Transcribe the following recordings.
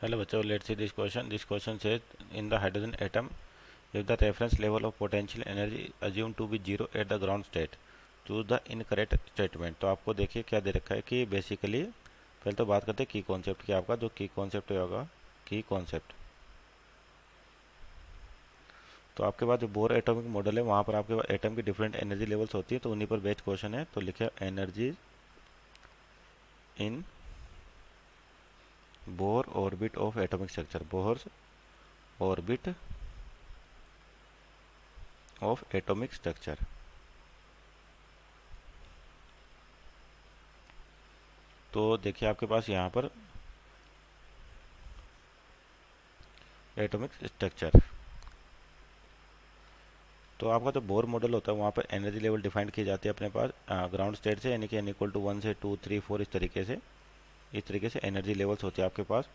Hello बच्चों, let's see this question. This question says in the hydrogen atom, if the reference level of potential energy assumed to be zero at the ground state, choose the incorrect statement. तो आपको देखिए क्या दे रखा है कि basically पहले तो बात करते हैं की कॉन्सेप्ट की। आपका जो की कॉन्सेप्ट होगा, की कॉन्सेप्ट, तो आपके पास जो बोर एटॉमिक मॉडल है वहाँ पर आपके पास एटम की डिफरेंट एनर्जी लेवल्स होती है, तो उन्हीं पर बेस्ड क्वेश्चन है। तो लिखे energy in Bohr orbit of atomic structure, Bohr orbit of atomic structure. तो देखिए आपके पास यहाँ पर एटॉमिक स्ट्रक्चर, तो आपका जो बोर मॉडल होता है वहाँ पर एनर्जी लेवल डिफाइंड की जाती है अपने पास ग्राउंड स्टेट से, यानी कि n इक्वल टू 1 से 2 3 4 इस तरीके से एनर्जी लेवल्स होती है आपके पास।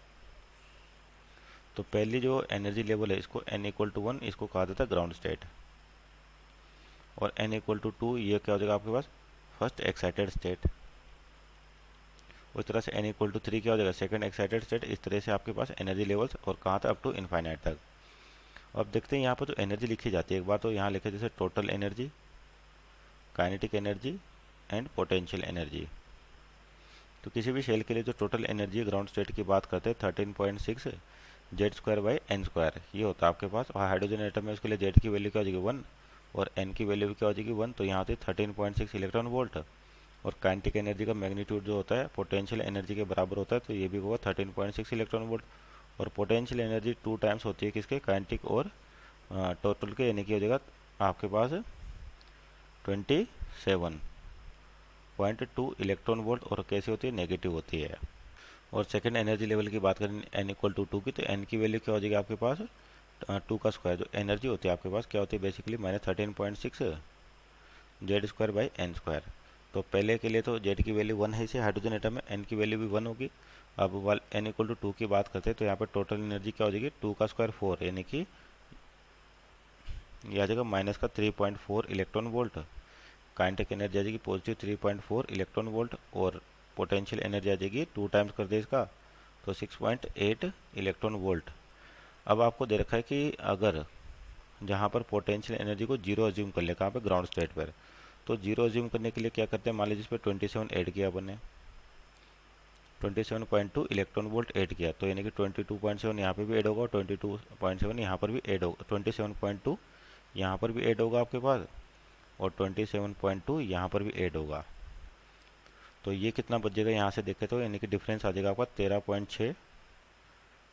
तो पहली जो एनर्जी लेवल है इसको n इक्वल टू 1 इसको कहा जाता है ग्राउंड स्टेट, और n इक्वल टू 2 ये क्या हो जाएगा आपके पास फर्स्ट एक्साइटेड स्टेट। उस तरह से n इक्वल टू 3 क्या हो जाएगा सेकंड एक्साइटेड स्टेट। इस तरह से आपके पास एनर्जी लेवल्स और कहाँ तक अप टू इनफाइनाइट तक। अब देखते हैं यहाँ पर जो एनर्जी लिखी जाती है, एक बार तो यहाँ लिखे जैसे total energy, kinetic energy and potential energy. तो किसी भी शेल के लिए जो टोटल एनर्जी ग्राउंड स्टेट की बात करते हैं 13.6 Z square by N square ये होता है आपके पास। और हाइड्रोजन एटम में उसके लिए जेड की वैल्यू क्या हो जाएगी 1 और एन की वैल्यू क्या हो जाएगी 1, तो यहाँ होती है 13.6 इलेक्ट्रॉन वोल्ट। और काइनेटिक एनर्जी का मैग्नीट्यूड जो होता है पोटेंशियल एनर्जी के बराबर होता है, तो ये भी होगा 13.6 इलेक्ट्रॉन वोल्ट। और पोटेंशियल एनर्जी 2 टाइम्स होती है किसके, काइनेटिक और टोटल के, यानी कि हो जाएगा आपके पास 27.2 इलेक्ट्रॉन वोल्ट। और कैसी होती है, नेगेटिव होती है। और सेकंड एनर्जी लेवल की बात करें एन इक्वल टू 2 की, तो एन की वैल्यू क्या हो जाएगी आपके पास 2 का स्क्वायर। जो एनर्जी होती है आपके पास क्या होती है basically -13.6 Z square by N square. तो पहले के लिए तो जेड की वैल्यू 1 है इसे हाइड्रोजन एटम में, एन की वैल्यू भी 1 होगी। अब एन इक्वल टू 2 की बात करते हैं तो यहाँ पर टोटल एनर्जी क्या हो जाएगी 2 का स्क्वायर 4, यानी कि यह आ जाएगा माइनस का 3.4 इलेक्ट्रॉन वोल्ट। काइनेटिक एनर्जी आ जाएगी पॉजिटिव 3.4 इलेक्ट्रॉन वोल्ट, और पोटेंशियल एनर्जी आ जाएगी 2 टाइम्स कर दे इसका, तो 6.8 इलेक्ट्रॉन वोल्ट। अब आपको दे रखा है कि अगर जहाँ पर पोटेंशियल एनर्जी को जीरो अज्यूम कर ले, कहाँ पे ग्राउंड स्टेट पर, तो जीरो अज्यूम करने के लिए क्या करते हैं, मान लीजिए इस पर 27 ऐड किया अपन ने, 27.2 इलेक्ट्रॉन वोल्ट ऐड किया, तो यानी कि 22.7 यहाँ पे भी ऐड होगा, 22.7 यहाँ पर भी ऐड होगा, 27.2 यहाँ पर भी ऐड होगा आपके पास, और 27.2 यहाँ पर भी ऐड होगा। तो ये कितना बचेगा यहाँ से देखे तो, यानी कि डिफरेंस आ जाएगा आपका 13.6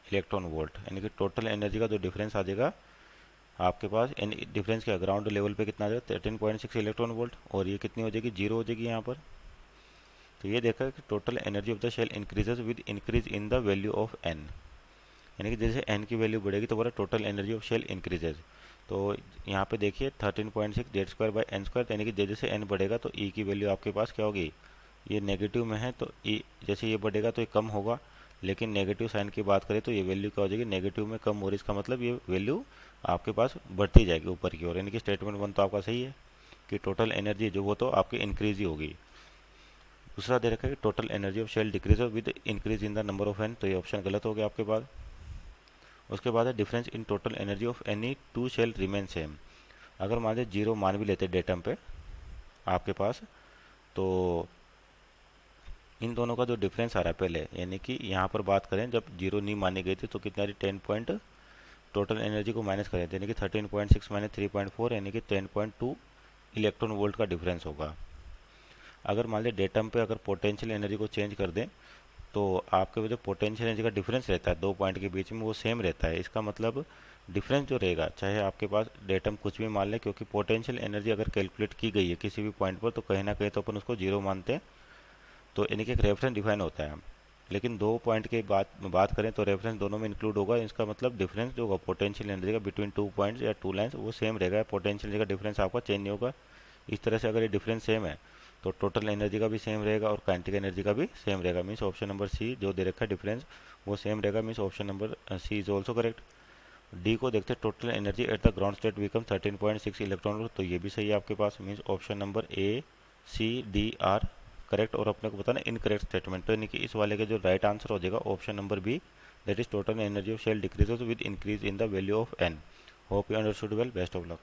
इलेक्ट्रॉन वोल्ट। यानी कि टोटल एनर्जी का जो डिफरेंस आ जाएगा आपके पास, डिफरेंस क्या ग्राउंड लेवल पे कितना आ जाएगा 13.6 इलेक्ट्रॉन वोल्ट, और ये कितनी हो जाएगी जीरो हो जाएगी यहाँ पर। तो ये देखा कि total energy of the shell increases with increase in the value of N, यानी कि जैसे एन की वैल्यू बढ़ेगी तो बोला total energy of shell increases. तो यहाँ पे देखिए 13.6 Z square by N square, यानी कि जैसे जैसे एन बढ़ेगा तो ई की वैल्यू आपके पास क्या होगी, ये नेगेटिव में है तो ई जैसे ये बढ़ेगा तो ये कम होगा, लेकिन नेगेटिव साइन की बात करें तो ये वैल्यू क्या हो जाएगी नेगेटिव में कम, और इसका मतलब ये वैल्यू आपके पास बढ़ती जाएगी ऊपर की ओर। यानी कि स्टेटमेंट 1 तो आपका सही है कि टोटल एनर्जी जो वो तो आपकी इंक्रीज ही होगी। दूसरा दे रखा है कि total energy of shell decrease with increase in the number of N, तो ये ऑप्शन गलत हो गया आपके पास। उसके बाद है difference in total energy of any two shell remain same. अगर मान लीजिए जीरो मान भी लेते डेटम पे आपके पास, तो इन दोनों का जो डिफरेंस आ रहा है पहले, यानी कि यहाँ पर बात करें जब जीरो नहीं मानी गई थी तो कितना रही 10 पॉइंट, टोटल एनर्जी को माइनस करें यानी कि 13.6 माइनस 3.4 यानी कि 10.2 इलेक्ट्रॉन वोल्ट का डिफरेंस होगा। अगर मान लीजिए डेटम पे अगर पोटेंशियल एनर्जी को चेंज कर दें तो आपके जो पोटेंशियल एनर्जी का डिफरेंस रहता है दो पॉइंट के बीच में वो सेम रहता है। इसका मतलब डिफरेंस जो रहेगा चाहे आपके पास डेटम कुछ भी मान लें, क्योंकि पोटेंशियल एनर्जी अगर कैलकुलेट की गई है किसी भी पॉइंट पर तो कहीं ना कहीं तो अपन उसको जीरो मानते हैं, तो यानी कि एक रेफरेंस डिफाइन होता है। लेकिन दो पॉइंट की बात करें तो रेफरेंस दोनों में इंक्लूड होगा। इसका मतलब डिफरेंस जो होगा पोटेंशियल एनर्जी का बिटवीन टू पॉइंट्स या टू लाइंस वो सेम रहेगा, पोटेंशियल एनर्जी का डिफरेंस आपका चेंज नहीं होगा। इस तरह से अगर ये डिफरेंस सेम है तो टोटल एनर्जी का भी सेम रहेगा और काइनेटिक एनर्जी का भी सेम रहेगा। मीन्स ऑप्शन नंबर सी जो दे रखा है डिफरेंस वो सेम रहेगा, means option number C is also correct. D को देखते हैं total energy at the ground state become 13.6 electron volt, तो ये भी सही है आपके पास। Means option number A C D are correct. और अपने को बताना इनकरेक्ट स्टेटमेंट, तो यानी कि इस वाले का जो राइट आंसर हो जाएगा option number B that is total energy of cell decreases with increase in the value of n. Hope you understood well. Best of luck.